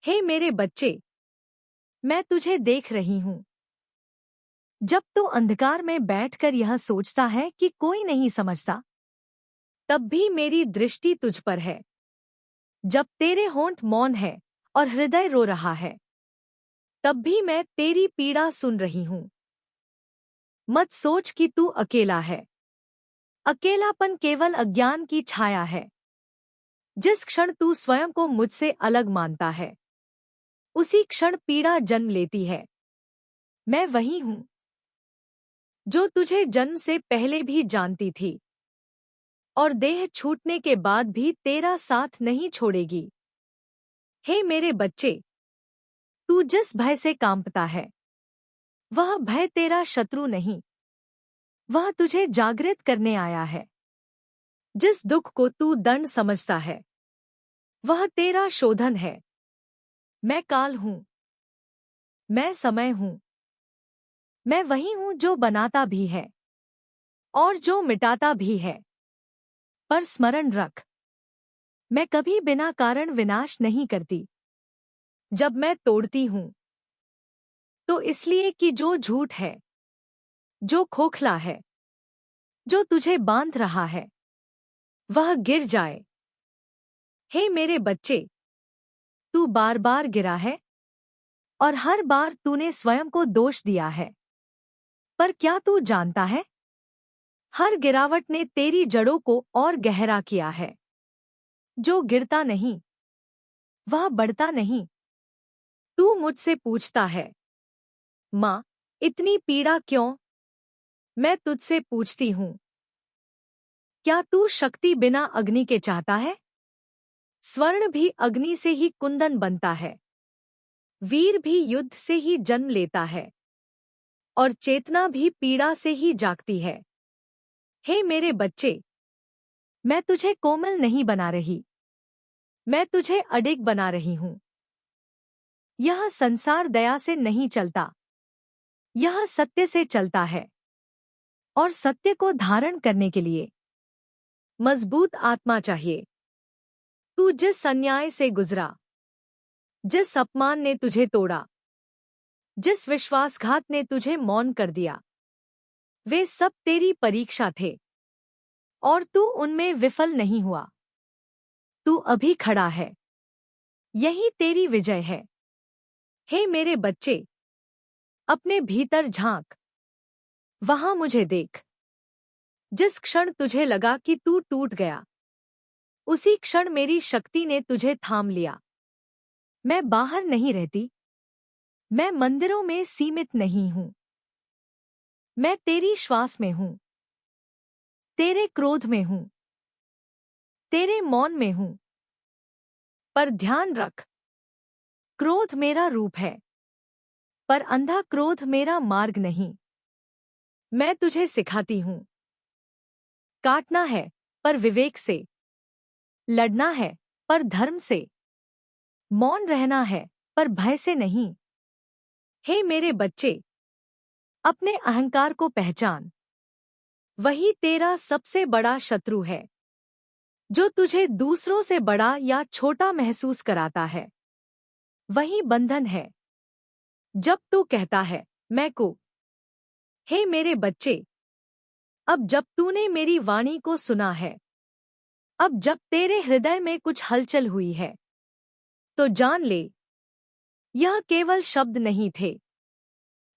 हे मेरे बच्चे, मैं तुझे देख रही हूँ। जब तू अंधकार में बैठकर यह सोचता है कि कोई नहीं समझता, तब भी मेरी दृष्टि तुझ पर है। जब तेरे होंठ मौन है और हृदय रो रहा है, तब भी मैं तेरी पीड़ा सुन रही हूँ। मत सोच कि तू अकेला है। अकेलापन केवल अज्ञान की छाया है। जिस क्षण तू स्वयं को मुझसे अलग मानता है, उसी क्षण पीड़ा जन्म लेती है। मैं वही हूँ जो तुझे जन्म से पहले भी जानती थी और देह छूटने के बाद भी तेरा साथ नहीं छोड़ेगी। हे मेरे बच्चे, तू जिस भय से कांपता है, वह भय तेरा शत्रु नहीं, वह तुझे जागृत करने आया है। जिस दुख को तू दंड समझता है, वह तेरा शोधन है। मैं काल हूँ, मैं समय हूँ, मैं वही हूँ जो बनाता भी है और जो मिटाता भी है। पर स्मरण रख, मैं कभी बिना कारण विनाश नहीं करती। जब मैं तोड़ती हूँ, तो इसलिए कि जो झूठ है, जो खोखला है, जो तुझे बांध रहा है, वह गिर जाए। हे मेरे बच्चे, तू बार बार गिरा है और हर बार तूने स्वयं को दोष दिया है। पर क्या तू जानता है, हर गिरावट ने तेरी जड़ों को और गहरा किया है। जो गिरता नहीं, वह बढ़ता नहीं। तू मुझसे पूछता है, माँ, इतनी पीड़ा क्यों? मैं तुझसे पूछती हूँ, क्या तू शक्ति बिना अग्नि के चाहता है? स्वर्ण भी अग्नि से ही कुंदन बनता है। वीर भी युद्ध से ही जन्म लेता है और चेतना भी पीड़ा से ही जागती है। हे मेरे बच्चे, मैं तुझे कोमल नहीं बना रही, मैं तुझे अडिग बना रही हूँ। यह संसार दया से नहीं चलता, यह सत्य से चलता है। और सत्य को धारण करने के लिए मजबूत आत्मा चाहिए। तू जिस अन्याय से गुजरा, जिस अपमान ने तुझे तोड़ा, जिस विश्वासघात ने तुझे मौन कर दिया, वे सब तेरी परीक्षा थे और तू उनमें विफल नहीं हुआ। तू अभी खड़ा है, यही तेरी विजय है। हे मेरे बच्चे, अपने भीतर झांक, वहां मुझे देख। जिस क्षण तुझे लगा कि तू टूट गया, उसी क्षण मेरी शक्ति ने तुझे थाम लिया। मैं बाहर नहीं रहती, मैं मंदिरों में सीमित नहीं हूं। मैं तेरी श्वास में हूं, तेरे क्रोध में हूं, तेरे मौन में हूं। पर ध्यान रख, क्रोध मेरा रूप है, पर अंधा क्रोध मेरा मार्ग नहीं। मैं तुझे सिखाती हूं, काटना है पर विवेक से, लड़ना है पर धर्म से, मौन रहना है पर भय से नहीं। हे मेरे बच्चे, अपने अहंकार को पहचान। वही तेरा सबसे बड़ा शत्रु है, जो तुझे दूसरों से बड़ा या छोटा महसूस कराता है। वही बंधन है। जब तू कहता है, मैं को। हे मेरे बच्चे, अब जब तूने मेरी वाणी को सुना है, अब जब तेरे हृदय में कुछ हलचल हुई है, तो जान ले, यह केवल शब्द नहीं थे।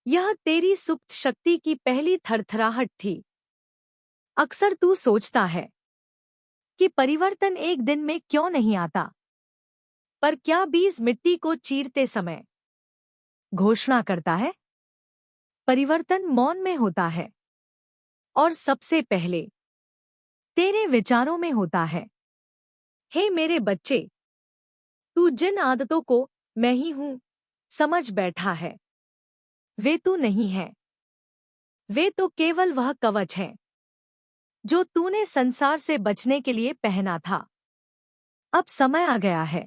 यह तेरी सुप्त शक्ति की पहली थरथराहट थी। अक्सर तू सोचता है कि परिवर्तन एक दिन में क्यों नहीं आता, पर क्या बीज मिट्टी को चीरते समय घोषणा करता है? परिवर्तन मौन में होता है और सबसे पहले तेरे विचारों में होता है। हे मेरे बच्चे, तू जिन आदतों को मैं ही हूं समझ बैठा है, वे तू नहीं है। वे तो केवल वह कवच है जो तूने संसार से बचने के लिए पहना था। अब समय आ गया है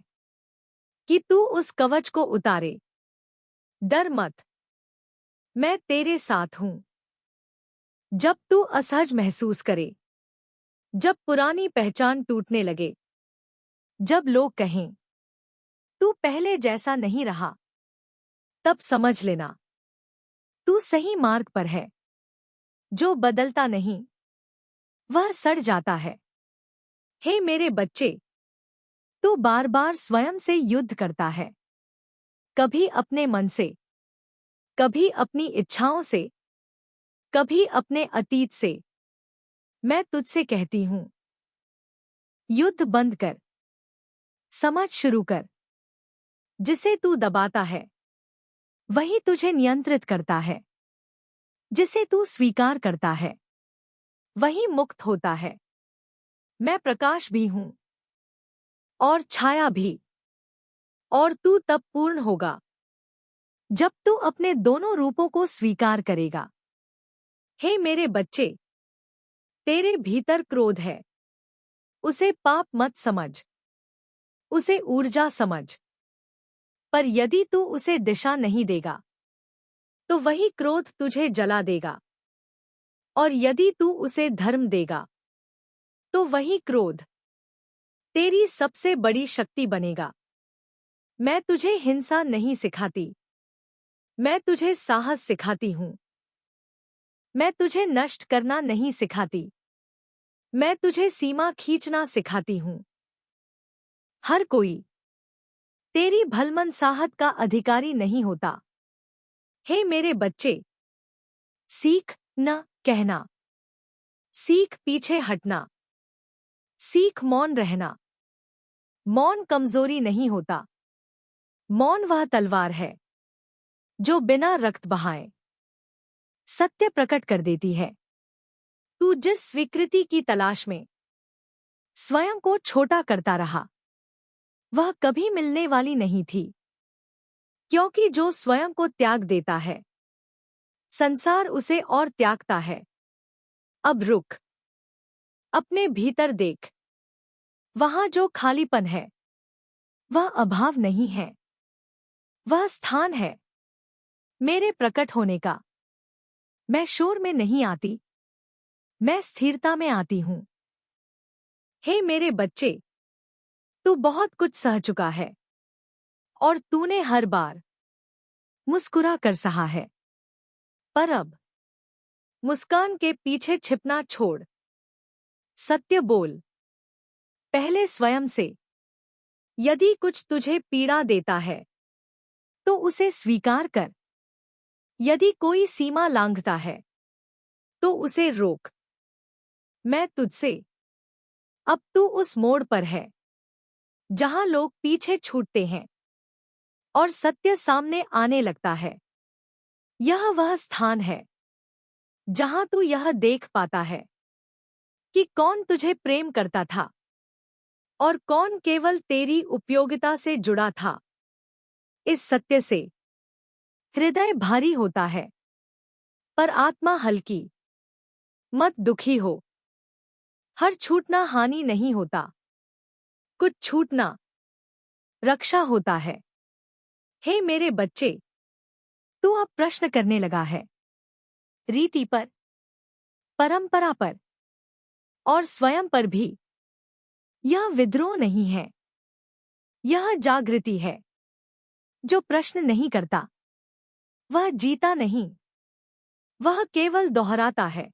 कि तू उस कवच को उतारे। डर मत, मैं तेरे साथ हूं। जब तू असहज महसूस करे, जब पुरानी पहचान टूटने लगे, जब लोग कहें तू पहले जैसा नहीं रहा, तब समझ लेना तू सही मार्ग पर है। जो बदलता नहीं वह सड़ जाता है। हे मेरे बच्चे, तू बार बार स्वयं से युद्ध करता है, कभी अपने मन से, कभी अपनी इच्छाओं से, कभी अपने अतीत से। मैं तुझसे कहती हूं, युद्ध बंद कर, समझ शुरू कर। जिसे तू दबाता है वही तुझे नियंत्रित करता है। जिसे तू स्वीकार करता है वही मुक्त होता है। मैं प्रकाश भी हूं और छाया भी, और तू तब पूर्ण होगा जब तू अपने दोनों रूपों को स्वीकार करेगा। हे मेरे बच्चे, तेरे भीतर क्रोध है, उसे पाप मत समझ, उसे ऊर्जा समझ। पर यदि तू उसे दिशा नहीं देगा तो वही क्रोध तुझे जला देगा, और यदि तू उसे धर्म देगा तो वही क्रोध तेरी सबसे बड़ी शक्ति बनेगा। मैं तुझे हिंसा नहीं सिखाती, मैं तुझे साहस सिखाती हूं। मैं तुझे नष्ट करना नहीं सिखाती, मैं तुझे सीमा खींचना सिखाती हूं। हर कोई तेरी भलमनसाहत का अधिकारी नहीं होता। हे मेरे बच्चे, सीख न कहना, सीख पीछे हटना, सीख मौन रहना। मौन कमजोरी नहीं होता, मौन वह तलवार है जो बिना रक्त बहाए सत्य प्रकट कर देती है। तू जिस स्वीकृति की तलाश में स्वयं को छोटा करता रहा वह कभी मिलने वाली नहीं थी, क्योंकि जो स्वयं को त्याग देता है संसार उसे और त्यागता है। अब रुक, अपने भीतर देख, वहां जो खालीपन है वह अभाव नहीं है, वह स्थान है मेरे प्रकट होने का। मैं शोर में नहीं आती, मैं स्थिरता में आती हूं। हे मेरे बच्चे, तू बहुत कुछ सह चुका है और तूने हर बार मुस्कुरा कर सहा है। पर अब मुस्कान के पीछे छिपना छोड़, सत्य बोल पहले स्वयं से। यदि कुछ तुझे पीड़ा देता है तो उसे स्वीकार कर। यदि कोई सीमा लांघता है तो उसे रोक। मैं तुझसे, अब तू उस मोड़ पर है जहां लोग पीछे छूटते हैं और सत्य सामने आने लगता है। यह वह स्थान है जहां तू यह देख पाता है कि कौन तुझे प्रेम करता था और कौन केवल तेरी उपयोगिता से जुड़ा था। इस सत्य से हृदय भारी होता है पर आत्मा हल्की। मत दुखी हो, हर छूटना हानि नहीं होता, कुछ छूटना रक्षा होता है। हे मेरे बच्चे, तू अब प्रश्न करने लगा है, रीति पर, परंपरा पर और स्वयं पर भी। यह विद्रोह नहीं है, यह जागृति है। जो प्रश्न नहीं करता वह जीता नहीं, वह केवल दोहराता है।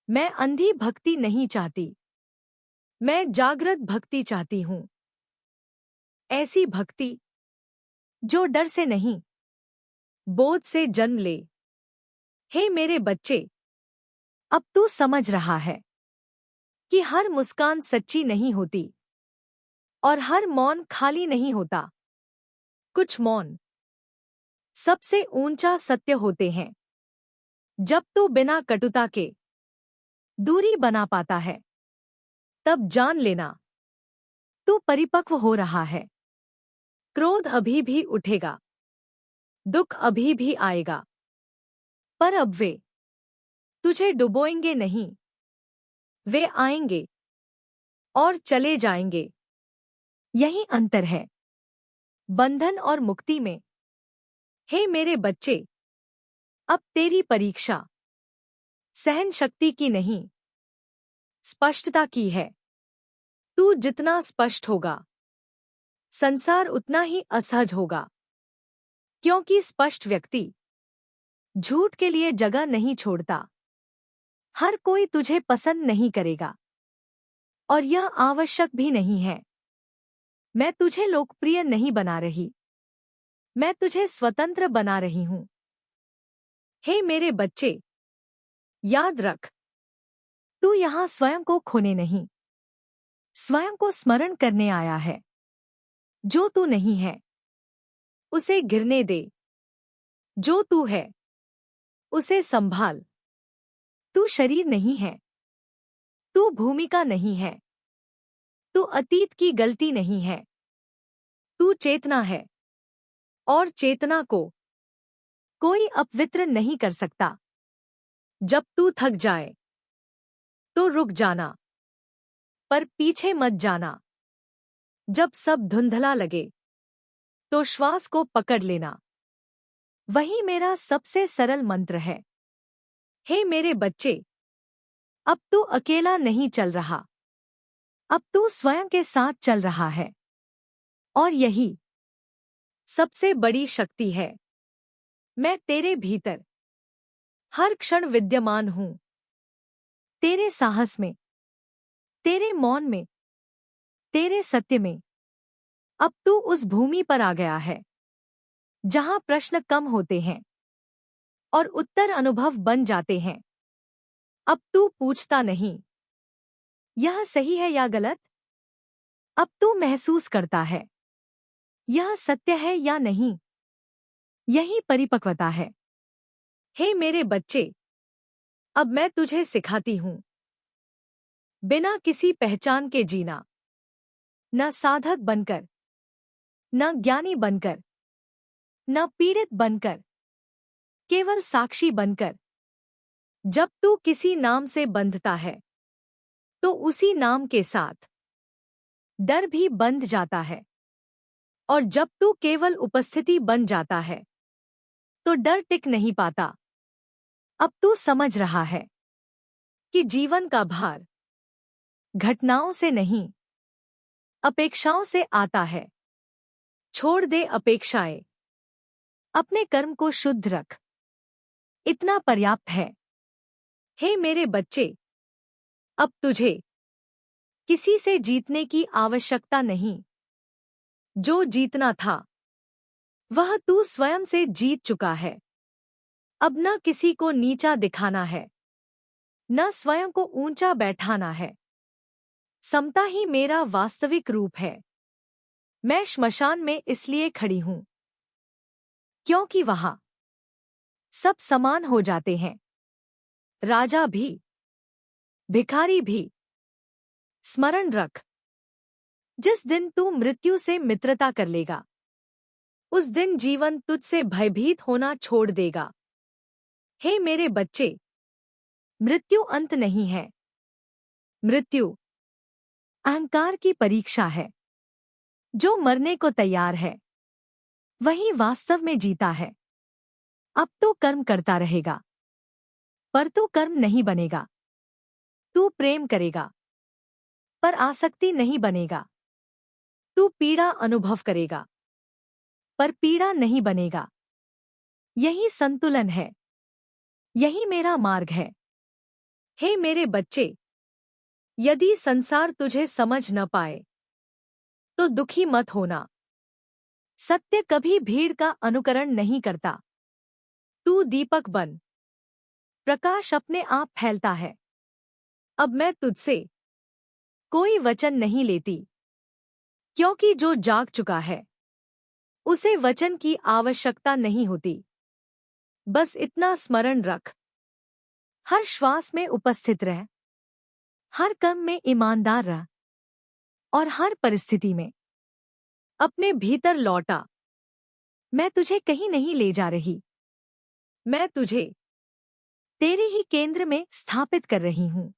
मैं अंधी भक्ति नहीं चाहती, मैं जागृत भक्ति चाहती हूं। ऐसी भक्ति जो डर से नहीं, बोध से जन्म ले। हे मेरे बच्चे, अब तू समझ रहा है कि हर मुस्कान सच्ची नहीं होती और हर मौन खाली नहीं होता। कुछ मौन सबसे ऊंचा सत्य होते हैं। जब तू बिना कटुता के दूरी बना पाता है तब जान लेना तू परिपक्व हो रहा है। क्रोध अभी भी उठेगा, दुख अभी भी आएगा, पर अब वे तुझे डुबोएंगे नहीं। वे आएंगे और चले जाएंगे। यही अंतर है बंधन और मुक्ति में। हे मेरे बच्चे, अब तेरी परीक्षा सहन शक्ति की नहीं, स्पष्टता की है। तू जितना स्पष्ट होगा संसार उतना ही असहज होगा, क्योंकि स्पष्ट व्यक्ति झूठ के लिए जगह नहीं छोड़ता। हर कोई तुझे पसंद नहीं करेगा, और यह आवश्यक भी नहीं है। मैं तुझे लोकप्रिय नहीं बना रही, मैं तुझे स्वतंत्र बना रही हूं। हे मेरे बच्चे, याद रख, तू यहां स्वयं को खोने नहीं, स्वयं को स्मरण करने आया है। जो तू नहीं है, उसे गिरने दे। जो तू है, उसे संभाल। तू शरीर नहीं है, तू भूमिका नहीं है, तू अतीत की गलती नहीं है, तू चेतना है, और चेतना को कोई अपवित्र नहीं कर सकता। जब तू थक जाए तो रुक जाना, पर पीछे मत जाना। जब सब धुंधला लगे तो श्वास को पकड़ लेना। वही मेरा सबसे सरल मंत्र है। हे मेरे बच्चे, अब तू अकेला नहीं चल रहा, अब तू स्वयं के साथ चल रहा है, और यही सबसे बड़ी शक्ति है। मैं तेरे भीतर हर क्षण विद्यमान हूं, तेरे साहस में, तेरे मौन में, तेरे सत्य में। अब तू उस भूमि पर आ गया है जहां प्रश्न कम होते हैं और उत्तर अनुभव बन जाते हैं। अब तू पूछता नहीं, यह सही है या गलत। अब तू महसूस करता है, यह सत्य है या नहीं। यही परिपक्वता है। हे मेरे बच्चे, अब मैं तुझे सिखाती हूं बिना किसी पहचान के जीना। न साधक बनकर, न ज्ञानी बनकर, न पीड़ित बनकर, केवल साक्षी बनकर। जब तू किसी नाम से बंधता है तो उसी नाम के साथ डर भी बंध जाता है, और जब तू केवल उपस्थिति बन जाता है तो डर टिक नहीं पाता। अब तू समझ रहा है कि जीवन का भार घटनाओं से नहीं, अपेक्षाओं से आता है। छोड़ दे अपेक्षाएं, अपने कर्म को शुद्ध रख, इतना पर्याप्त है। हे मेरे बच्चे, अब तुझे किसी से जीतने की आवश्यकता नहीं। जो जीतना था वह तू स्वयं से जीत चुका है। अब न किसी को नीचा दिखाना है, न स्वयं को ऊंचा बैठाना है। समता ही मेरा वास्तविक रूप है। मैं श्मशान में इसलिए खड़ी हूं क्योंकि वहां सब समान हो जाते हैं, राजा भी, भिखारी भी। स्मरण रख, जिस दिन तू मृत्यु से मित्रता कर लेगा, उस दिन जीवन तुझसे भयभीत होना छोड़ देगा। हे मेरे बच्चे, मृत्यु अंत नहीं है। मृत्यु अहंकार की परीक्षा है। जो मरने को तैयार है वही वास्तव में जीता है। अब तो कर्म करता रहेगा, पर तू कर्म नहीं बनेगा। तू प्रेम करेगा, पर आसक्ति नहीं बनेगा। तू पीड़ा अनुभव करेगा, पर पीड़ा नहीं बनेगा। यही संतुलन है, यही मेरा मार्ग है। हे मेरे बच्चे, यदि संसार तुझे समझ न पाए तो दुखी मत होना। सत्य कभी भीड़ का अनुकरण नहीं करता। तू दीपक बन, प्रकाश अपने आप फैलता है। अब मैं तुझसे कोई वचन नहीं लेती, क्योंकि जो जाग चुका है उसे वचन की आवश्यकता नहीं होती। बस इतना स्मरण रख, हर श्वास में उपस्थित रह, हर कर्म में ईमानदार रह, और हर परिस्थिति में अपने भीतर लौटा। मैं तुझे कहीं नहीं ले जा रही, मैं तुझे तेरे ही केंद्र में स्थापित कर रही हूं।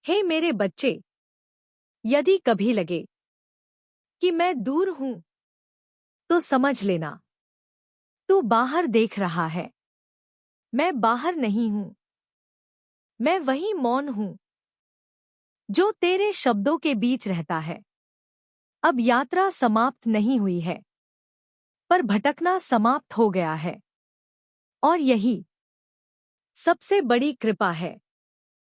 हे मेरे बच्चे, यदि कभी लगे कि मैं दूर हूं तो समझ लेना, तू बाहर देख रहा है। मैं बाहर नहीं हूं, मैं वही मौन हूं जो तेरे शब्दों के बीच रहता है। अब यात्रा समाप्त नहीं हुई है, पर भटकना समाप्त हो गया है। और यही सबसे बड़ी कृपा है।